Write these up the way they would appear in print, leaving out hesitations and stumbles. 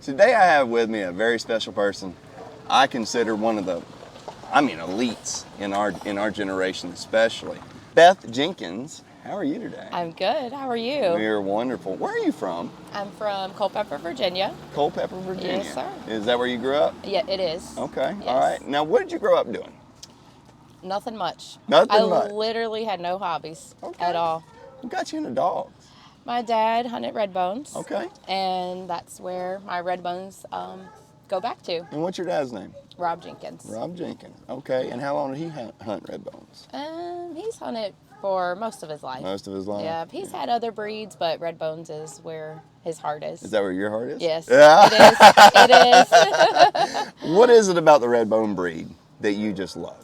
Today I have with me a very special person. I consider one of the, elites in our generation especially. Beth Jenkins, how are you today? I'm good. How are you? We're wonderful. Where are you from? I'm from Culpeper, Virginia. Culpeper, Virginia. Yes, sir. Is that where you grew up? Yeah, it is. Okay, Yes. all right. Now, what did you grow up doing? Nothing much. Nothing much? I literally had no hobbies Okay. at all. What got you into dogs? My dad hunted red bones. Okay. And that's where my red bones go back to. And what's your dad's name? Rob Jenkins. Rob Jenkins. Okay, and how long did he hunt red bones? He's hunted for most of his life. Most of his life? Yeah, he's had other breeds, but red bones is where his heart is. Is that where your heart is? Yes, Yeah. it is. What is it about the red bone breed that you just love?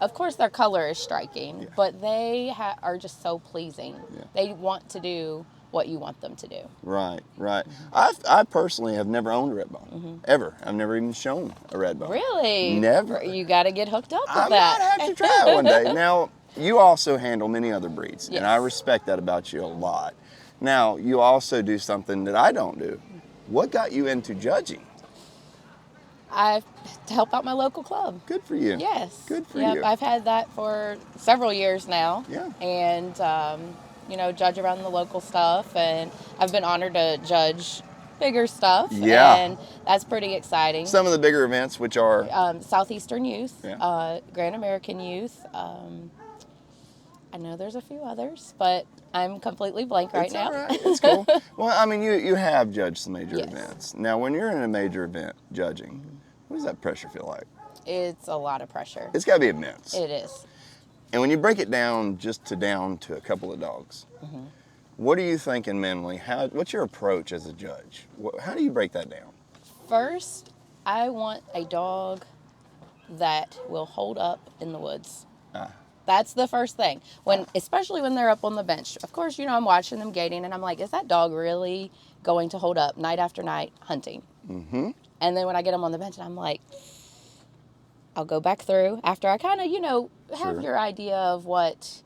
Of course, their color is striking, Yeah. but they are just so pleasing. Yeah. They want to do what you want them to do. Right, right. I personally have never owned a red bone, ever. I've never even shown a red bone. Really? Never. You got to get hooked up with I that. might have to try it one day. Now, you also handle many other breeds, Yes. and I respect that about you a lot. Now, you also do something that I don't do. What got you into judging? To help out my local club. Good for you. Yes. Good for Yep, you. I've had that for several years now. Yeah. And, judge around the local stuff. And I've been honored to judge bigger stuff. Yeah. And that's pretty exciting. Some of the bigger events, which are? Southeastern Youth, Yeah. Grand American Youth. I know there's a few others, but I'm completely blank right now. All right. It's cool. Well, you have judged some major Yes. events. Now, when you're in a major event judging, what does that pressure feel like? It's a lot of pressure. It's got to be immense. It is. And when you break it down down to a couple of dogs, what are you thinking mentally? What's your approach as a judge? How do you break that down? First, I want a dog that will hold up in the woods. That's the first thing. Especially when they're up on the bench. Of course, I'm watching them gating, and I'm like, is that dog really going to hold up night after night hunting? Mm-hmm. And then when I get them on the bench, and I'm like, I'll go back through after I kind of, have Sure. your idea of what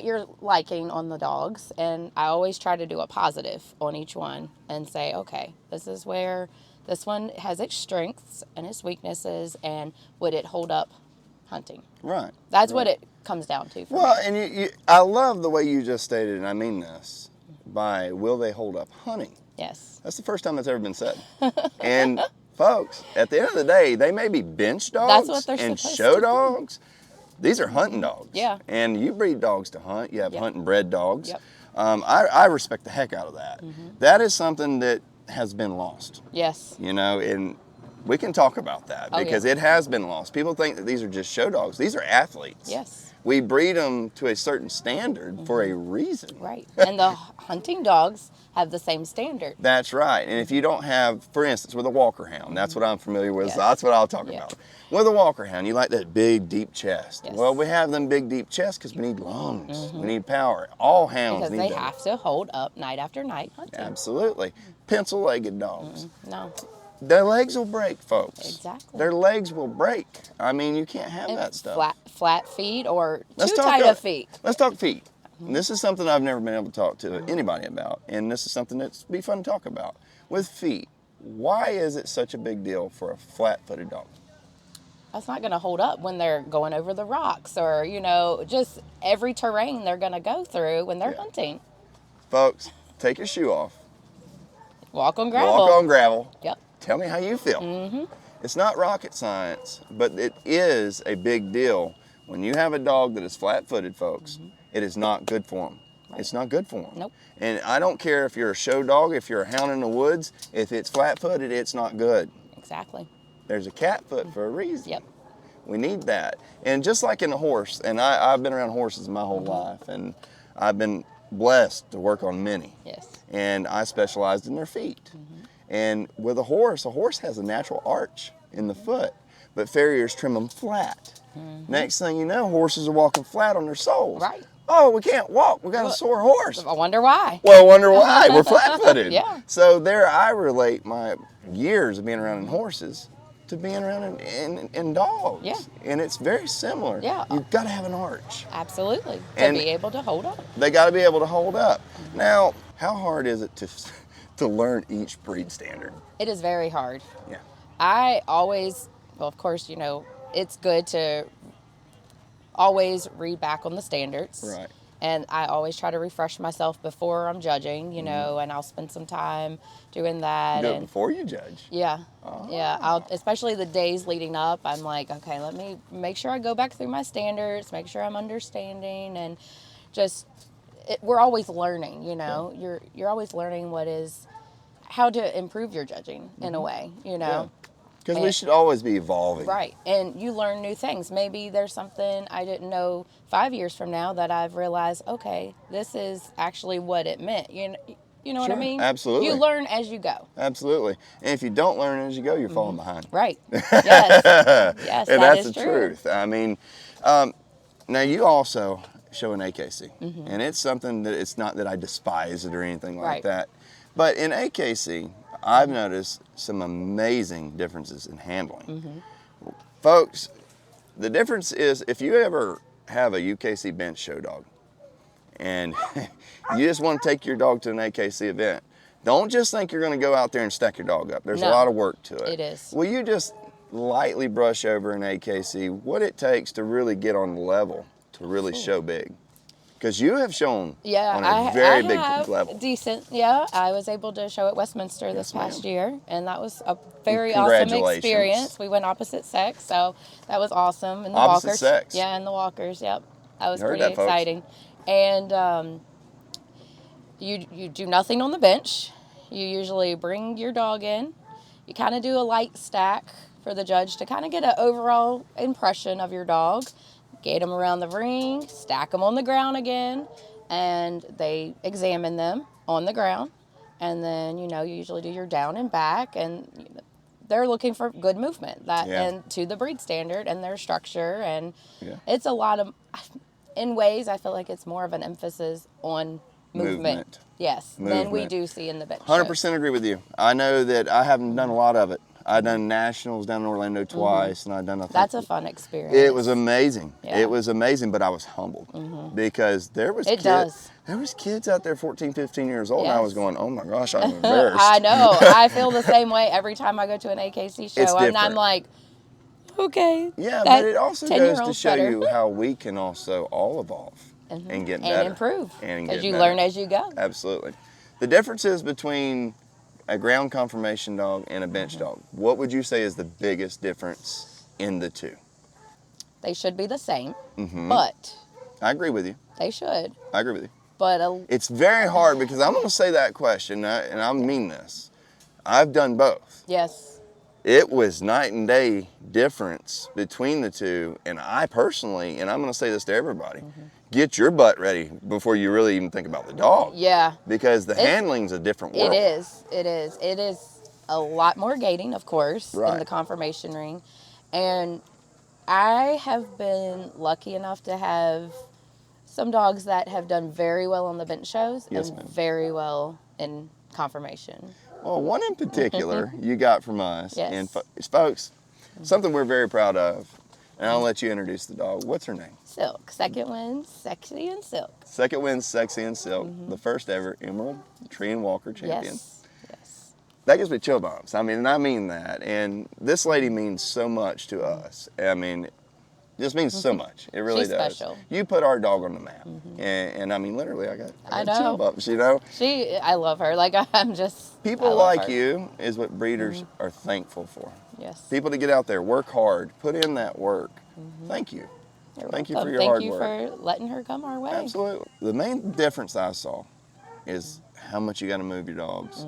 you're liking on the dogs. And I always try to do a positive on each one and say, okay, this is where this one has its strengths and its weaknesses, and would it hold up hunting? Right. That's what it comes down to for me. Well, and I love the way you just stated, and I mean this, by will they hold up hunting? Yes. That's the first time that's ever been said. And folks, at the end of the day, they may be bench dogs That's what they're and supposed show to do. dogs. These are hunting dogs. Yeah. And you breed dogs to hunt. You have Yep. hunt and bred dogs. Yep. I respect the heck out of that. That is something that has been lost. Yes. And we can talk about that Oh, because yeah. it has been lost. People think that these are just show dogs. These are athletes. Yes. We breed them to a certain standard for a reason. Right. And the hunting dogs have the same standard. That's right. And if you don't have, for instance, with a Walker Hound, that's what I'm familiar with, so Yes. that's what I'll talk Yeah. about. With a Walker Hound, you like that big, deep chest. Yes. Well, we have them big, deep chests because we need lungs. We need power. All hounds Because need they that. have to hold up night after night hunting. Absolutely. Pencil-legged dogs. No. Their legs will break, folks. Exactly. Their legs will break. You can't have And that stuff. flat feet or Let's too talk tight of feet. Let's talk feet. And this is something I've never been able to talk to anybody about, and this is something that's be fun to talk about. With feet, why is it such a big deal for a flat-footed dog? That's not going to hold up when they're going over the rocks or, just every terrain they're going to go through when they're Yeah. hunting. Folks, take your shoe off. Walk on gravel. Walk on gravel. Yep. Tell me how you feel. It's not rocket science, but it is a big deal. When you have a dog that is flat-footed, folks, it is not good for them. Right. It's not good for them. Nope. And I don't care if you're a show dog, if you're a hound in the woods, if it's flat-footed, it's not good. Exactly. There's a cat foot for a reason. Yep. We need that. And just like in a horse, and I've been around horses my whole life, and I've been blessed to work on many. Yes. And I specialized in their feet. And with a horse has a natural arch in the foot, but farriers trim them flat. Next thing you know, horses are walking flat on their soles. Right. Oh, we can't walk. We got a sore horse. I wonder why. Well, I wonder why. We're flat-footed. Yeah. So there I relate my years of being around in horses to being around in dogs. Yeah. And it's very similar. Yeah. You've got to have an arch. Absolutely. To And be able to hold up. They got to be able to hold up. Now, how hard is it to learn each breed standard. It is very hard. Yeah. I always, well, of course, it's good to always read back on the standards. Right. And I always try to refresh myself before I'm judging, and I'll spend some time doing that. Do it and before you judge. Yeah. Oh. Yeah. Especially the days leading up, I'm like, okay, let me make sure I go back through my standards, make sure I'm understanding, and we're always learning, Yeah. You're always learning how to improve your judging in a way, Yeah. Because we should always be evolving. Right. And you learn new things. Maybe there's something I didn't know 5 years from now that I've realized, okay, this is actually what it meant. You know what I mean? Absolutely. You learn as you go. Absolutely. And if you don't learn as you go, you're falling behind. Right. Yes. Yes, and that's the true. truth. I mean, now you also show an AKC. And it's something that it's not that I despise it or anything like that. But in AKC, I've noticed some amazing differences in handling. Folks, the difference is if you ever have a UKC bench show dog and you just want to take your dog to an AKC event, don't just think you're going to go out there and stack your dog up. There's a lot of work to it. It is. Will you just lightly brush over an AKC what it takes to really get on the level to really show big? Because you have shown on a very big level. Decent. Yeah, I was able to show at Westminster this past year, and that was a very awesome experience. We went opposite sex, so that was awesome. And the Opposite walkers. sex? Yeah, and the walkers, yep. That was pretty that, folks. exciting. And you do nothing on the bench. You usually bring your dog in. You kind of do a light stack for the judge to kind of get an overall impression of your dog. Get them around the ring, stack them on the ground again, and they examine them on the ground. And then, you usually do your down and back, and they're looking for good movement and to the breed standard and their structure. And it's a lot of, in ways, I feel like it's more of an emphasis on movement. Yes, than we do see in the bench. 100% agree with you. I know that I haven't done a lot of it. I've done nationals down in Orlando twice, and I've done That's a fun experience. It was amazing. Yeah. It was amazing, but I was humbled because there was kids out there 14, 15 years old, and I was going, oh my gosh, I'm embarrassed. I know. I feel the same way every time I go to an AKC show. And I'm like, okay. Yeah, but it also goes to show you how we can also all evolve and get better. And improve. Because you better. learn as you go. Absolutely. The differences between a ground conformation dog and a bench dog, what would you say is the biggest difference in the two? They should be the same, but I agree with you. They should. I agree with you. But it's very hard because I'm going to say that question, and I mean this. I've done both. Yes. It was night and day difference between the two, and I personally, and I'm going to say this to everybody, get your butt ready before you really even think about the dog. Yeah. Because the handling's a different world. It is. It is. It is a lot more gating, of course, in the conformation ring. And I have been lucky enough to have some dogs that have done very well on the bench shows and very well in conformation. Well, one in particular you got from us. And folks, something we're very proud of. And I'll let you introduce the dog. What's her name? Silk. Second Wind, Sexy and Silk. Second Wind, Sexy and Silk. The first ever Emerald Tree and Walker champion. Yes. That gives me chill bumps. I mean, and I mean that. And this lady means so much to us. I mean, it just means so much. It really does. She's special. You put our dog on the map. And I mean, literally, I got chill bumps, I love her. Like, I'm just... People like you is what breeders are thankful for. Yes. People to get out there, work hard, put in that work. Thank you. Thank you for your hard work. Thank you for letting her come our way. Absolutely. The main difference I saw is how much you got to move your dogs,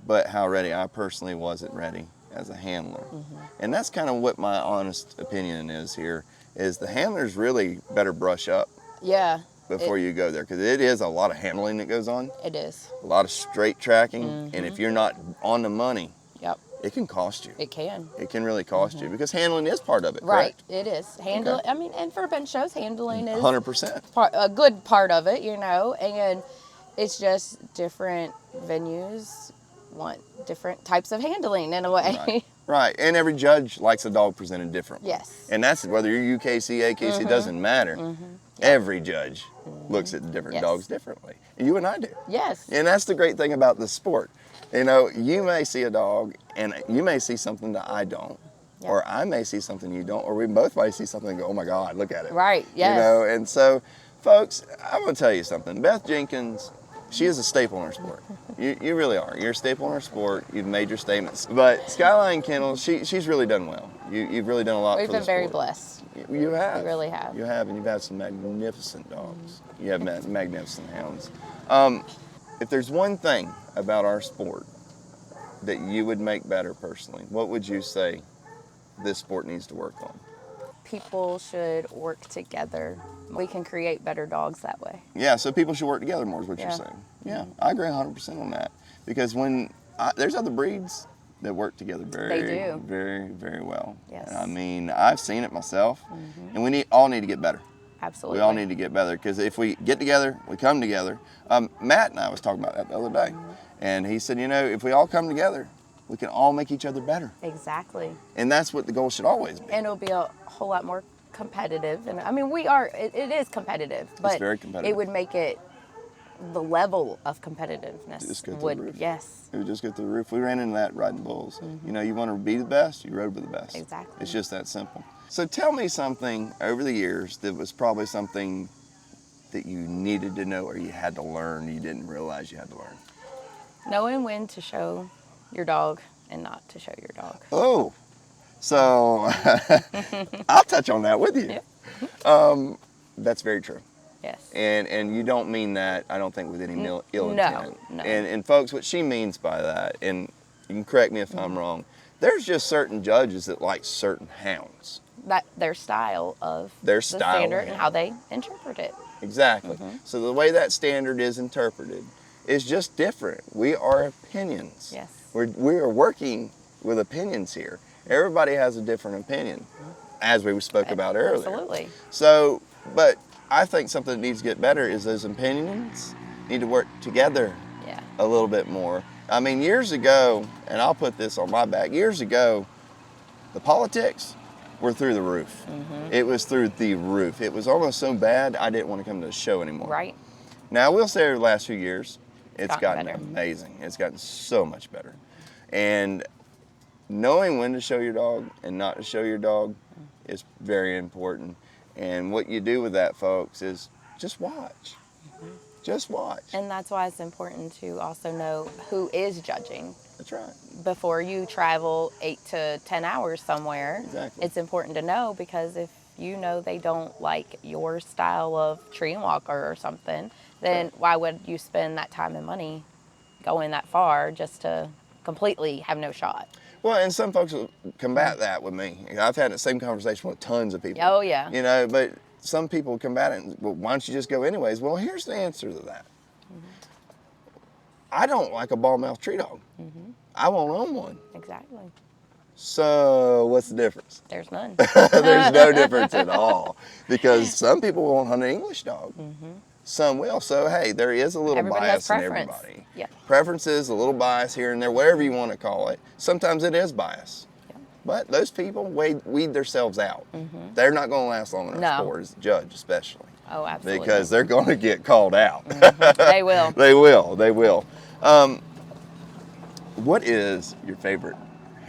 but how ready I personally wasn't ready as a handler. And that's kind of what my honest opinion is here, is the handlers really better brush up before you go there, because it is a lot of handling that goes on. It is. A lot of straight tracking, and if you're not on the money, it can cost you. It can. It can really cost you, because handling is part of it, right? Correct? It is. Handling, I mean, and for bench shows, handling is 100%. A good part of it, and it's just different venues want different types of handling in a way. Right, and every judge likes a dog presented differently. Yes. And that's whether you're UKC, AKC, it doesn't matter. Every judge looks at different dogs differently. And you and I do. Yes. And that's the great thing about the sport. You know, you may see a dog and you may see something that I don't. Yep. Or I may see something you don't, or we both might see something and go, oh my God, look at it. Right, yes. You know, and so, folks, I'm going to tell you something. Beth Jenkins, she is a staple in our sport. You really are. You're a staple in our sport. You've made your statements. But Skyline Kennels, she's really done well. You've really done a lot We've for the been very sport. blessed. You have. We really have. You have, and you've had some magnificent dogs. You have magnificent hounds. If there's one thing about our sport that you would make better personally, what would you say this sport needs to work on? People should work together. We can create better dogs that way. Yeah, so people should work together more is what Yeah. you're saying. Yeah, I agree 100% on that. Because there's other breeds that work together very, very well. Yes. And I mean, I've seen it myself, and we all need to get better. Absolutely. We all need to get better, because if we get together, we come together. Matt and I was talking about that the other day, and he said, you know, if we all come together, we can all make each other better. Exactly. And that's what the goal should always be. And it'll be a whole lot more competitive. And I mean, it is competitive, but very competitive. it would make it the level of competitiveness Just go through would, the roof. yes. It would just go through the roof. We ran into that riding bulls. You know, you want to be the best, you rode with the best. Exactly. It's just that simple. So tell me something over the years that was probably something that you needed to know or you had to learn you didn't realize you had to learn. Knowing when to show your dog and not to show your dog. Oh, so I'll touch on that with you. Yeah. That's very true. Yes. And you don't mean that, I don't think, with any ill intent. No. And folks, what she means by that, and you can correct me if I'm wrong, there's just certain judges that like certain hounds. That their style of Their the style standard of and how they interpret it. Exactly. So the way that standard is interpreted is just different. We are opinions. Yes. We are working with opinions here. Everybody has a different opinion, as we spoke about earlier. Absolutely. So, but I think something that needs to get better is those opinions need to work together a little bit more. I mean, years ago, and I'll put this on my back, years ago, the politics were through the roof. It was through the roof. It was almost so bad, I didn't want to come to the show anymore. Right. Now, I will say over the last few years, it's gotten better. amazing. It's gotten so much better. And knowing when to show your dog and not to show your dog is very important. And what you do with that, folks, is just watch. Just watch. And that's why it's important to also know who is judging. That's right. Before you travel 8 to 10 hours somewhere, Exactly. it's important to know, because if you know they don't like your style of tree and walker or something, then why would you spend that time and money going that far just to completely have no shot? Well, and some folks will combat that with me. I've had the same conversation with tons of people. Oh, yeah. You know, but some people combat it and, well, why don't you just go anyways? Well, here's the answer to that. I don't like a ball-mouthed tree dog. I won't own one. Exactly. So what's the difference? There's none. There's no difference at all, because some people won't hunt an English dog. Some will. So, hey, there is a little Everybody has bias in preference. everybody. Yeah. Preferences, a little bias here and there, whatever you want to call it. Sometimes it is bias. Yeah. But those people weed themselves out. They're not going to last long in our sport, as a judge especially. Oh, absolutely. Because they're going to get called out. They will. They will. They will. What is your favorite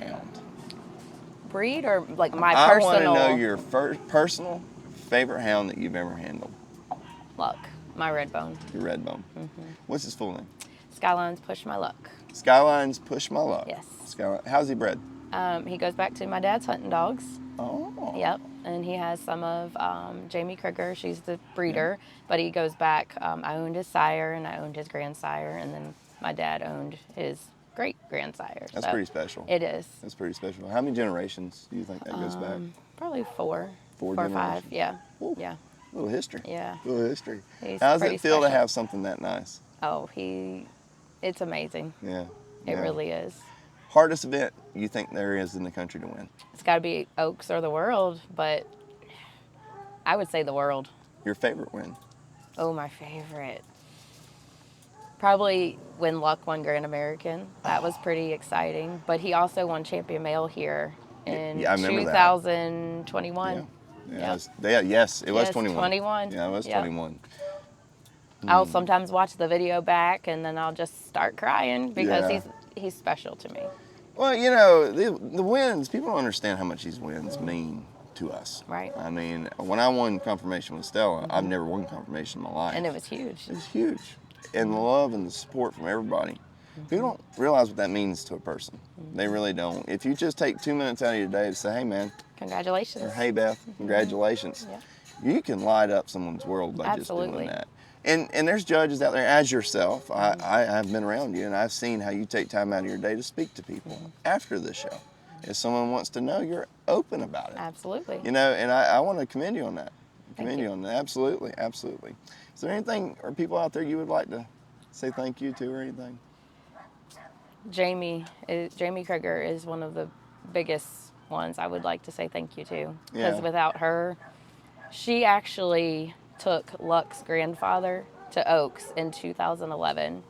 hound? Breed or like my I want personal to know your personal favorite hound that you've ever handled. luck? My red bone. Your red bone. What's his full name? Skyline's Push My Luck. Skyline's Push My Luck. Yes. Skyline. How's he bred? He goes back to my dad's hunting dogs. Oh. Yep, and he has some of Jamie Krieger. She's the breeder, but he goes back. I owned his sire, and I owned his grandsire, and then my dad owned his great-grandsire. That's pretty special. It is. That's pretty special. How many generations do you think that goes back? Probably four. 4 or generations? 5, yeah. Ooh. Yeah. A little history. Yeah. A little history. He's How does pretty it feel to special. have something that nice? Oh, it's amazing. Yeah. It really is. Hardest event you think there is in the country to win? It's got to be Oaks or the World, but I would say the World. Your favorite win? Oh, my favorite. Probably when Luck won Grand American. That was pretty exciting. But he also won Champion Male here in I remember that. 2021. Yeah. Yes, it was Yes, 21. 21. Yeah, it was Yep. 21. I'll sometimes watch the video back, and then I'll just start crying because Yeah. he's special to me. Well, you know, the wins, people don't understand how much these wins mean to us. Right. I mean, when I won confirmation with Stella, I've never won confirmation in my life. And it was huge. It was huge. And the love and the support from everybody. People don't realize what that means to a person. They really don't. If you just take 2 minutes out of your day to say, hey, man. Congratulations. Or, hey, Beth, congratulations. Yeah. You can light up someone's world by Absolutely. just doing that. And there's judges out there, as yourself. I have been around you, and I've seen how you take time out of your day to speak to people after the show. If someone wants to know, you're open about it. Absolutely. You know, and I want to commend you on that. Thank you. On that. Absolutely, absolutely. Is there anything or people out there you would like to say thank you to or anything? Jamie Krieger is one of the biggest ones I would like to say thank you to. Because without her, she actually took Luck's grandfather to Oaks in 2011,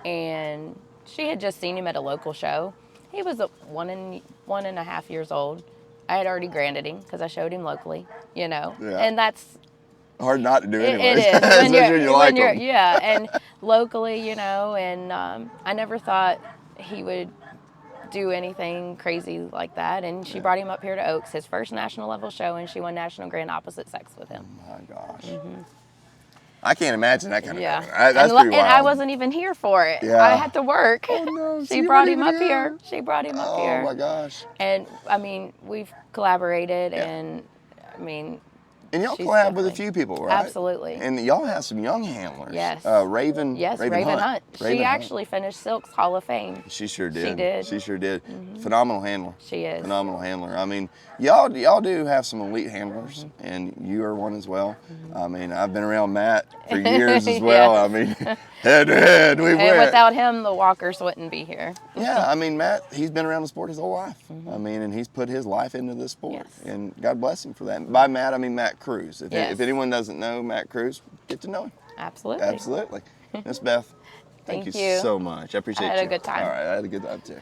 and she had just seen him at a local show. He was 1.5 years old. I had already granted him because I showed him locally, you know, and that's hard not to do anyway. It is. Especially when you like them. Yeah, and locally, you know, and I never thought he would do anything crazy like that. And she brought him up here to Oaks, his first national level show, and she won national grand opposite sex with him. Oh my gosh. I can't imagine that kind of thing. That's and, pretty wild. And I wasn't even here for it. Yeah. I had to work. Oh no. She brought him up here. She brought him up here. Oh my gosh. And I mean, we've collaborated, and I mean, and y'all collab with a few people, right? Absolutely. And y'all have some young handlers. Yes. Raven. Yes, Raven Hunt. Raven she Hunt. actually finished Silk's Hall of Fame. She sure did. She did. She sure did. Phenomenal handler. She is. Phenomenal handler. I mean, y'all do have some elite handlers, and you are one as well. I mean, I've been around Matt for years as well. Yes. I mean, head to head, we went. And without him, the Walkers wouldn't be here. Yeah, I mean, Matt, he's been around the sport his whole life. I mean, and he's put his life into this sport. Yes. And God bless him for that. By Matt, I mean Matt Cruz. If Yes. anyone doesn't know Matt Cruz, get to know him. Absolutely. Absolutely. Miss Beth, thank you so much. I appreciate you. I had a good time. All right, I had a good time too.